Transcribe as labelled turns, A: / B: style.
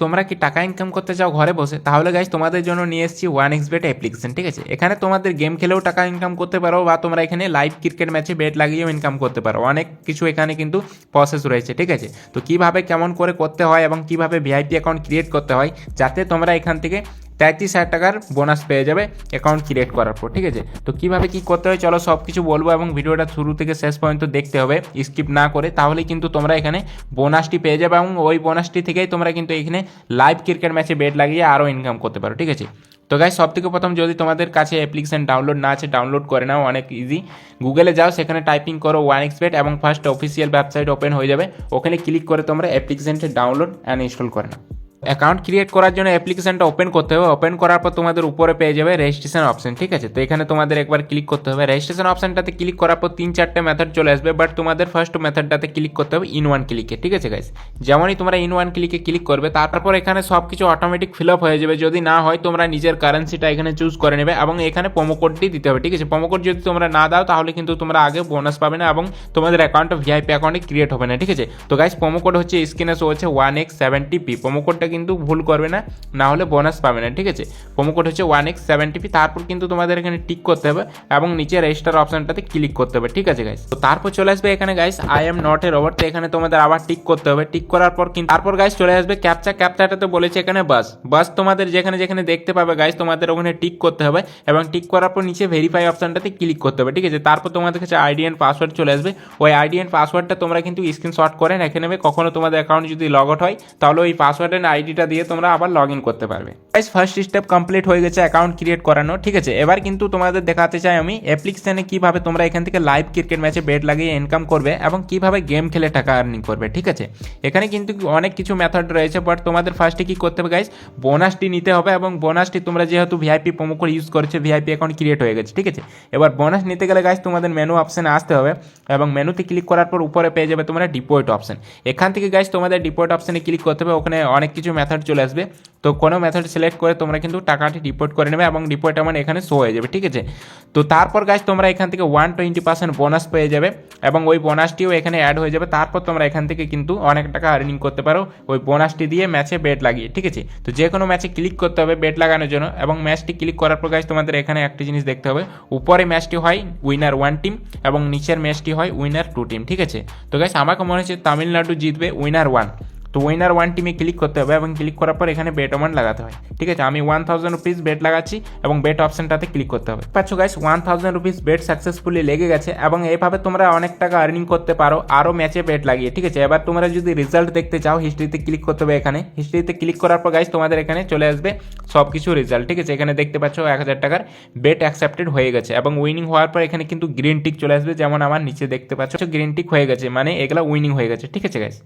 A: তোমরা কি টাকা ইনকাম করতে চাও ঘরে বসে, তাহলে গাইস তোমাদের জন্য নিয়ে এসেছি 1xBet অ্যাপ্লিকেশন। ঠিক আছে, এখানে তোমাদের গেম খেলেও টাকা ইনকাম করতে পারো বা তোমরা এখানে লাইভ ক্রিকেট ম্যাচে বেট লাগিয়েও ইনকাম করতে পারো। অনেক কিছু এখানে কিন্তু প্রসেস রয়েছে। ঠিক আছে, তো কিভাবে কেমন করে করতে হয় এবং কিভাবে ভিআইপি অ্যাকাউন্ট ক্রিয়েট করতে হয় যাতে তোমরা এখান থেকে 33,000 টাকার বোনাস পেয়ে যাবে অ্যাকাউন্ট ক্রিয়েট করার পর। ঠিক আছে, তো কিভাবে কি করতে হয় চলো সব কিছু বলবো এবং ভিডিওটা শুরু থেকে শেষ পর্যন্ত দেখতে হবে স্কিপ না করে, তাহলে কিন্তু তোমরা এখানে বোনাসটি পেয়ে যাবে এবং ওই বোনাসটি থেকেই তোমরা কিন্তু এখানে লাইভ ক্রিকেট ম্যাচে বেট লাগিয়ে আরও ইনকাম করতে পারো। ঠিক আছে, তো গাইস সব থেকে প্রথম যদি তোমাদের কাছে অ্যাপ্লিকেশন ডাউনলোড না আছে ডাউনলোড করে নাও, অনেক ইজি। গুগলে যাও, সেখানে টাইপিং করো 1xBet এবং ফার্স্ট অফিসিয়াল ওয়েবসাইট ওপেন হয়ে যাবে, ওখানে ক্লিক করে তোমরা অ্যাপ্লিকেশনটি ডাউনলোড অ্যান্ড ইনস্টল করে নাও। অ্যাকাউন্ট ক্রিয়েট করার জন্য অ্যাপ্লিকেশনটা ওপেন করতে হবে। ওপেন করার পর তোমাদের উপরে পেয়ে যাবে রেজিস্ট্রেশন অপশন। ঠিক আছে, তো এখানে তোমাদের একবার ক্লিক করতে হবে। রেজিস্ট্রেশন অপশনটাতে ক্লিক করার পর 3-4টে মেথড চলে আসবে, বাট তোমাদের ফার্স্ট মেথডটাতে ক্লিক করতে হবে ইন ওয়ান ক্লিকে। ঠিক আছে গাইস, যেমনই তোমরা ইন ওয়ান ক্লিকে ক্লিক করবে তারপর এখানে সব কিছু অটোমেটিক ফিল আপ হয়ে যাবে। যদি না হয় তোমরা নিজের কারেন্সিটা এখানে চুজ করে নেবে এবং এখানে প্রোমো কোডটি দিতে হবে। ঠিক আছে, প্রোমো কোড যদি তোমরা না দাও তাহলে কিন্তু তোমরা আগে বোনাস পাবে না এবং তোমাদের অ্যাকাউন্টটা ভিআইপি অ্যাকাউন্টে ক্রিয়েট হবে না। ঠিক আছে, তো গাইস প্রোমো কোড হচ্ছে স্ক্রিনে শো হচ্ছে 1x70p। প্রোমো কোডটা কিন্তু ভুল করবে না হলে বোনাস পাবে না। ঠিক আছে, প্রোমো কোড হচ্ছে 1x70p। তারপর কিন্তু তোমাদের এখানে টিক করতে হবে এবং নিচে রেজিস্টার অপশনটাতে ক্লিক করতে হবে। ঠিক আছে গাইস, তো তারপর চলে আসবে এখানে guys I am not a robot, তো এখানে তোমাদের আবার টিক করতে হবে। টিক করার পর কিন্তু তারপর গাইস চলে আসবে ক্যাপচাটাতে বলেছে এখানে বাস তোমাদের যেখানে যেখানে দেখতে পাবে গাইস তোমাদের ওখানে টিক করতে হবে এবং টিক করার পর নিচে ভেরিফাই অপশনটাতে ক্লিক করতে হবে। ঠিক আছে, তারপর তোমাদের কাছে আইডি এন্ড পাসওয়ার্ড চলে আসবে। ওই আইডি এন্ড পাসওয়ার্ডটা তোমরা কিন্তু স্ক্রিনশট করে রেখে নেবে। কখনো তোমাদের অ্যাকাউন্ট যদি লগ আউট হয় তাহলে ওই পাসওয়ার্ড এন্ড আইডিটা দিয়ে তোমরা আবার লগ ইন করতে পারবে। গাইস ফার্স্ট স্টেপ কমপ্লিট হয়ে গেছে অ্যাকাউন্ট ক্রিয়েট করানো। ঠিক আছে, এবার কিন্তু তোমাদের দেখাতে চাই আমি অ্যাপ্লিকেশনে কিভাবে তোমরা এখান থেকে লাইভ ক্রিকেট ম্যাচে বেট লাগিয়ে ইনকাম করবে এবং কিভাবে গেম খেলে টাকা আর্নিং করবে। ঠিক আছে, এখানে কিন্তু অনেক কিছু মেথড রয়েছে, বাট তোমাদের ফার্স্টে কি করতে হবে গাইস, বোনাসটি নিতে হবে এবং বোনাসটি তোমরা যেহেতু ভিআইপি প্রোমো কোড ইউজ করেছো ভিআইপি অ্যাকাউন্ট ক্রিয়েট হয়ে গেছে। ঠিক আছে, এবার বোনাস নিতে গেলে গাইস তোমাদের মেনু অপশনে আসতে হবে এবং মেনুতে ক্লিক করার পর উপরে পেয়ে যাবে তোমরা ডিপোজিট অপশন। এখান থেকে গাইস তোমাদের ডিপোজিট অপশনে ক্লিক করতে হবে, ওখানে অনেক কিছু মেথড চলে আসবে। তো কোনো মেথড সিলেক্ট করে তোমরা কিন্তু টাকাটি ডিপোজিট করে নেবে এবং ডিপোজিট অ্যামাউন্ট এখানে শো হয়ে যাবে। ঠিক আছে, তো তারপর গাইস তোমরা এখান থেকে 120% বোনাস পেয়ে যাবে এবং ওই বোনাসটিও এখানে অ্যাড হয়ে যাবে। তারপর তোমরা এখান থেকে কিন্তু অনেক টাকা আর্নিং করতে পারো ওই বোনাসটি দিয়ে ম্যাচে বেট লাগিয়ে। ঠিক আছে, তো যে কোনো ম্যাচে ক্লিক করতে হবে বেট লাগানোর জন্য এবং ম্যাচটি ক্লিক করার পর গাইস তোমাদের এখানে একটা জিনিস দেখতে হবে, উপরে ম্যাচটি হয় উইনার 1 টিম এবং নিচের ম্যাচটি হয় উইনার 2 টিম। ঠিক আছে, তো গাইস আমাকে মনে হচ্ছে তামিলনাড়ু জিতবে উইনার 1, তো উইনার 1 টিমে ক্লিক করতে হবে এবং ক্লিক করার পর এখানে বেট অ্যামাউন্ট লাগাতে হয়। ঠিক আছে, আমি 1000 রুপিস বেট লাগাচ্ছি এবং বেট অপশনটাতে ক্লিক করতে হবে। পাচ্ছ গাইস 1000 রুপিস বেট সাকসেসফুলি লেগে গেছে এবং এইভাবে তোমরা অনেক টাকা আর্নিং করতে পারো আরও ম্যাচে বেট লাগিয়ে। ঠিক আছে, এবার তোমরা যদি রেজাল্ট দেখতে চাও হিস্ট্রিতে ক্লিক করতে হবে। এখানে হিস্ট্রিতে ক্লিক করার পর গাইস তোমাদের এখানে চলে আসবে সব কিছু রেজাল্ট। ঠিক আছে, এখানে দেখতে পাচ্ছ 1000 টাকার বেট অ্যাকসেপ্টেড হয়ে গেছে এবং উইনিং হওয়ার পর এখানে কিন্তু গ্রিন টিক চলে আসবে, যেমন আমার নিচে দেখতে পাচ্ছ গ্রিন টিক হয়ে গেছে, মানে এগুলা উইনিং হয়ে গেছে। ঠিক আছে গাইস।